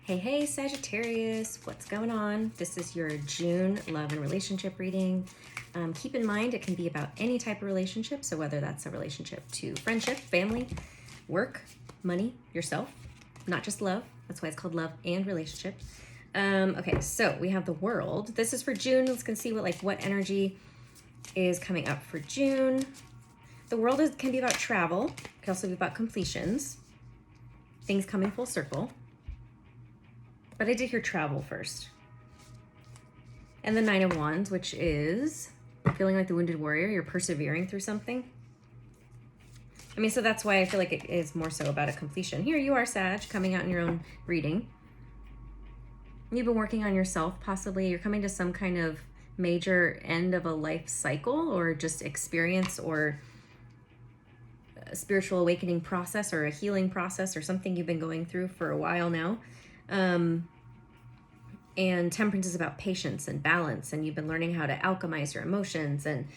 Hey, Sagittarius, what's going on? This is your June love and relationship reading. Keep in mind, it can be about any type of relationship. So whether that's a relationship to friendship, family, work, money, yourself, not just love. That's why it's called love and relationship. Okay, so we have the world. This is for June. Let's go see what energy is coming up for June. The world can be about travel. It can also be about completions. Things coming full circle. But I did hear travel first. And the Nine of Wands, which is feeling like the wounded warrior. You're persevering through something. I mean, so that's why I feel like it is more so about a completion. Here you are, Sag, coming out in your own reading. You've been working on yourself, possibly. You're coming to some kind of major end of a life cycle or just experience or a spiritual awakening process or a healing process or something you've been going through for a while now. And Temperance is about patience and balance, and you've been learning how to alchemize your emotions. And,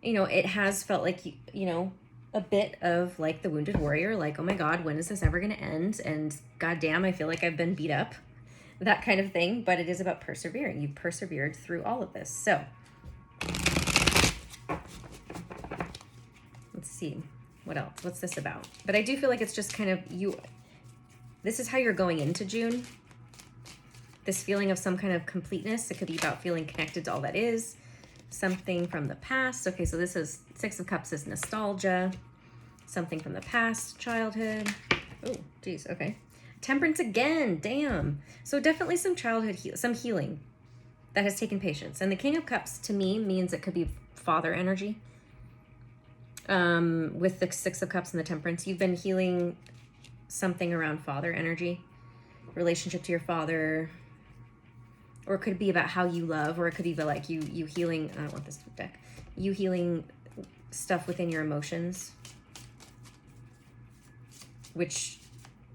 it has felt like, a bit of like the wounded warrior, like, oh my God, when is this ever going to end? And goddamn, I feel like I've been beat up, that kind of thing. But it is about persevering. You've persevered through all of this. So let's see what else. What's this about? But I do feel like it's just kind of this is how you're going into June. This feeling of some kind of completeness. It could be about feeling connected to all that is. Something from the past. Okay, so this is Six of Cups is nostalgia. Something from the past, childhood. Oh, geez, okay. Temperance again, damn. So definitely some childhood, some healing that has taken patience. And the King of Cups to me means it could be father energy. With the Six of Cups and the Temperance, you've been healing something around father energy, relationship to your father, or it could be about how you love, or it could be about like you healing, I don't want this deck, you healing stuff within your emotions, which,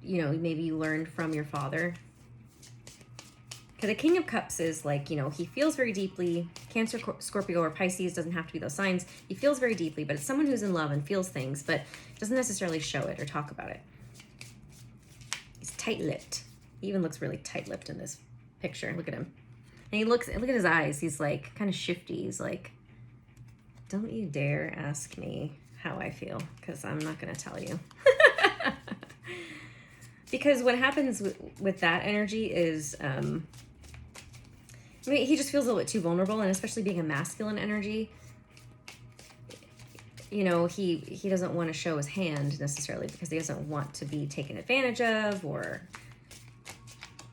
maybe you learned from your father. Because the King of Cups is like, he feels very deeply. Cancer, Scorpio, or Pisces doesn't have to be those signs. He feels very deeply, but it's someone who's in love and feels things, but doesn't necessarily show it or talk about it. He's tight-lipped. He even looks really tight-lipped in this picture. Look at him. And look at his eyes. He's like kind of shifty. He's like, don't you dare ask me how I feel, because I'm not going to tell you. Because what happens with that energy is, he just feels a little bit too vulnerable, and especially being a masculine energy, he doesn't want to show his hand necessarily because he doesn't want to be taken advantage of or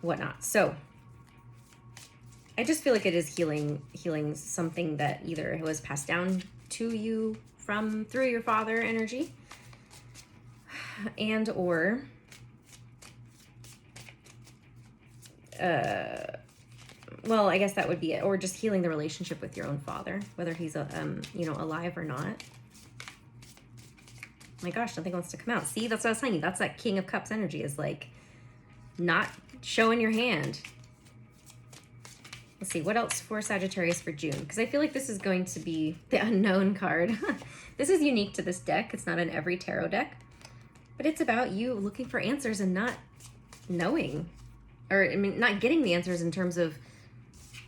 whatnot. So I just feel like it is healing something that either was passed down to you through your father energy, and or well, I guess that would be it, or just healing the relationship with your own father, whether he's alive or not. My gosh, nothing wants to come out. See, that's what I was telling you. That's that King of Cups energy, is like not showing your hand. Let's see, what else for Sagittarius for June? Because I feel like this is going to be the unknown card. This is unique to this deck. It's not in every tarot deck. But it's about you looking for answers and not knowing. Or, not getting the answers in terms of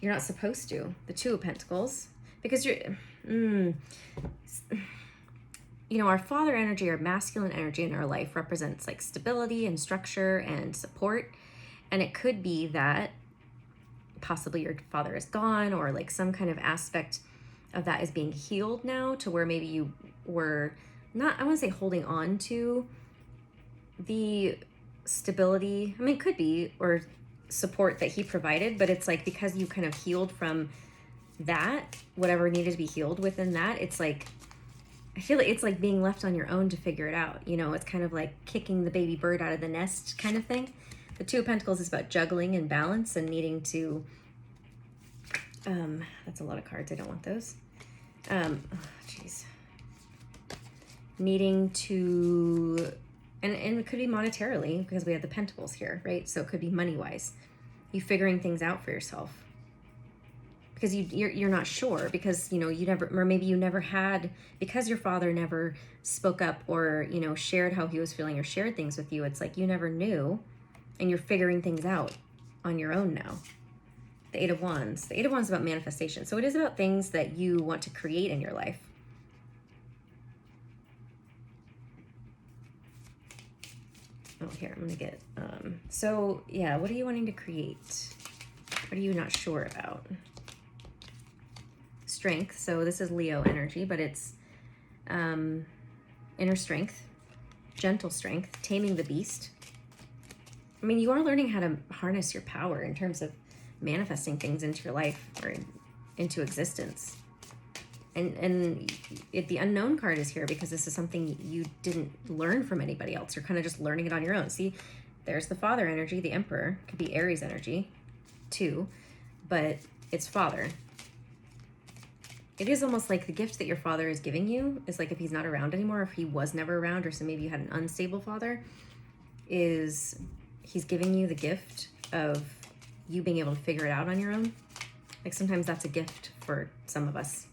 you're not supposed to. The Two of Pentacles. Because our father energy, our masculine energy in our life represents like stability and structure and support. And it could be that possibly your father is gone, or like some kind of aspect of that is being healed now, to where maybe you were not, I want to say holding on to the stability. It could be, or support that he provided, but it's like because you kind of healed from that, whatever needed to be healed within that, it's like, I feel like it's like being left on your own to figure it out. It's kind of like kicking the baby bird out of the nest kind of thing. The Two of Pentacles is about juggling and balance and needing to, that's a lot of cards. I don't want those. Needing to, and it could be monetarily, because we have the Pentacles here, right? So it could be money-wise. You figuring things out for yourself. Because you're not sure, because, you never, or maybe you never had, because your father never spoke up or, shared how he was feeling or shared things with you. It's like you never knew and you're figuring things out on your own now. The Eight of Wands. The Eight of Wands is about manifestation. So it is about things that you want to create in your life. Oh, here, I'm going to get, so yeah, what are you wanting to create? What are you not sure about? Strength. So this is Leo energy, but it's inner strength, gentle strength, taming the beast. I mean, you are learning how to harness your power in terms of manifesting things into your life or into existence. And the unknown card is here because this is something you didn't learn from anybody else. You're kind of just learning it on your own. See, there's the father energy, the emperor, could be Aries energy too, but it's father. It is almost like the gift that your father is giving you is like if he's not around anymore, if he was never around, or so maybe you had an unstable father, is he's giving you the gift of you being able to figure it out on your own. Like sometimes that's a gift for some of us.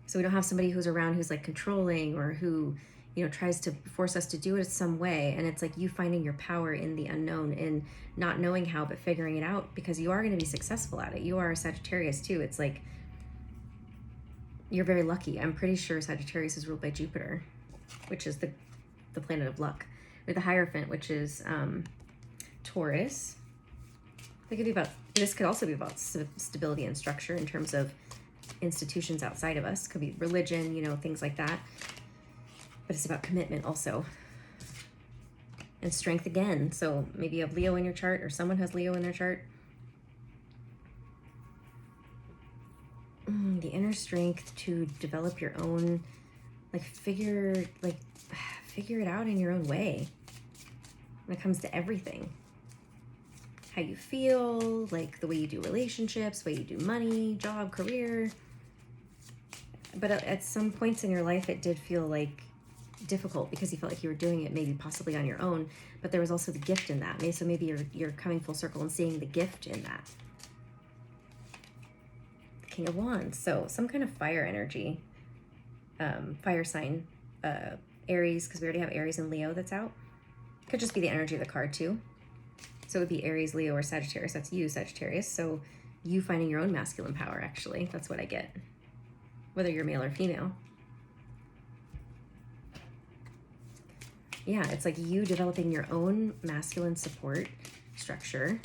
So we don't have somebody who's around who's like controlling or who, you know, tries to force us to do it some way. And it's like you finding your power in the unknown and not knowing how, but figuring it out because you are going to be successful at it. You are a Sagittarius too. It's like, you're very lucky. I'm pretty sure Sagittarius is ruled by Jupiter, which is the planet of luck. With the Hierophant, which is Taurus. It could be about, this could also be about stability and structure in terms of institutions outside of us. Could be religion, you know, things like that. But it's about commitment also. And strength again. So maybe you have Leo in your chart or someone has Leo in their chart. The inner strength to develop your own, like figure it out in your own way when it comes to everything. How you feel, like the way you do relationships, the way you do money, job, career. But at some points in your life, it did feel like difficult because you felt like you were doing it maybe possibly on your own, but there was also the gift in that. So maybe you're coming full circle and seeing the gift in that. The King of Wands. So some kind of fire energy, fire sign, Aries, because we already have Aries and Leo that's out. Could just be the energy of the card too. So it would be Aries, Leo, or Sagittarius. That's you, Sagittarius. So you finding your own masculine power, actually. That's what I get. Whether you're male or female. Yeah, it's like you developing your own masculine support structure.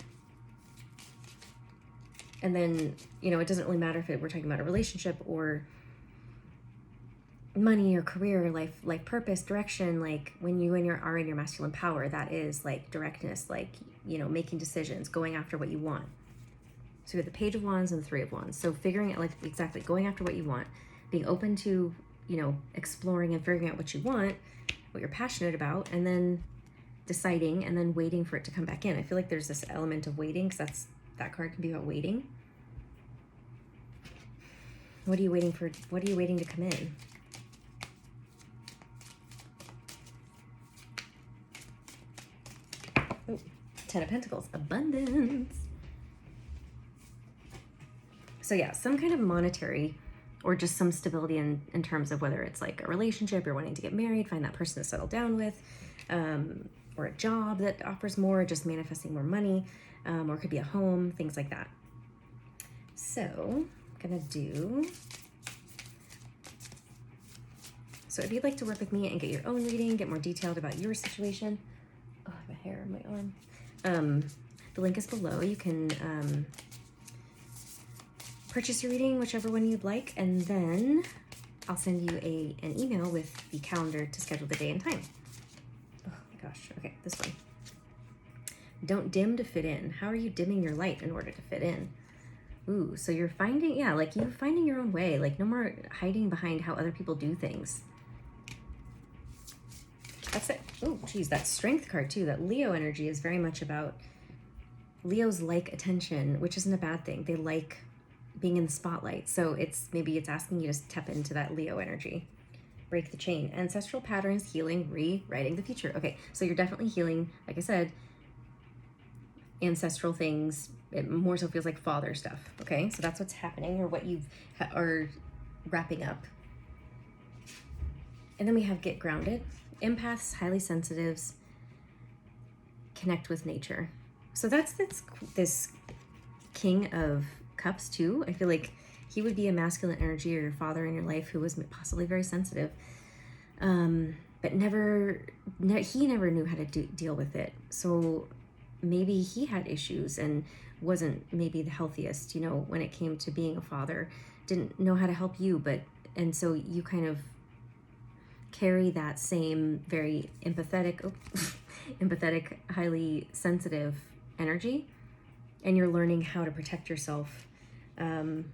And then, you know, it doesn't really matter if we're talking about a relationship or money or career or life purpose, direction. Like when you are in your masculine power, that is like directness, like, you know, making decisions, going after what you want. So we have the Page of Wands and the Three of Wands. So figuring out, like, exactly going after what you want, being open to, you know, exploring and figuring out what you want, what you're passionate about, and then deciding and then waiting for it to come back in. I feel like there's this element of waiting because that card can be about waiting. What are you waiting for? What are you waiting to come in? Oh, 10 of Pentacles, abundance. So yeah, some kind of monetary or just some stability in terms of whether it's like a relationship, you're wanting to get married, find that person to settle down with, or a job that offers more, just manifesting more money, or it could be a home, things like that. So I'm gonna do, so if you'd like to work with me and get your own reading, get more detailed about your situation, oh, I have a hair on my arm. The link is below. You can purchase your reading, whichever one you'd like, and then I'll send you an email with the calendar to schedule the day and time. Oh my gosh. Okay, this one. Don't dim to fit in. How are you dimming your light in order to fit in? Ooh, so you're finding, yeah, like you finding your own way, like no more hiding behind how other people do things. That's it. Oh, geez, that strength card too. That Leo energy is very much about, Leos like attention, which isn't a bad thing. They like being in the spotlight. So maybe it's asking you to tap into that Leo energy. Break the chain. Ancestral patterns, healing, rewriting the future. Okay, so you're definitely healing, like I said, ancestral things. It more so feels like father stuff. Okay, so that's what's happening, or what you are wrapping up. And then we have get grounded. Empaths, highly sensitives, connect with nature. So that's this King of Cups too. I feel like he would be a masculine energy, or your father in your life who was possibly very sensitive, but he never knew how to deal with it. So maybe he had issues and wasn't maybe the healthiest, when it came to being a father, didn't know how to help you, and so you kind of carry that same very empathetic, highly sensitive energy, and you're learning how to protect yourself. And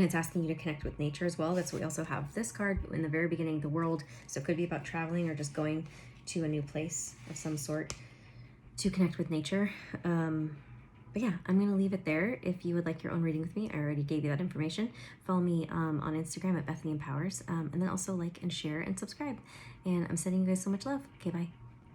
it's asking you to connect with nature as well. That's what we also have this card in the very beginning, the world. So it could be about traveling or just going to a new place of some sort to connect with nature. But yeah, I'm going to leave it there. If you would like your own reading with me, I already gave you that information. Follow me on Instagram at Bethany Empowers, and then also like and share and subscribe. And I'm sending you guys so much love. Okay, bye.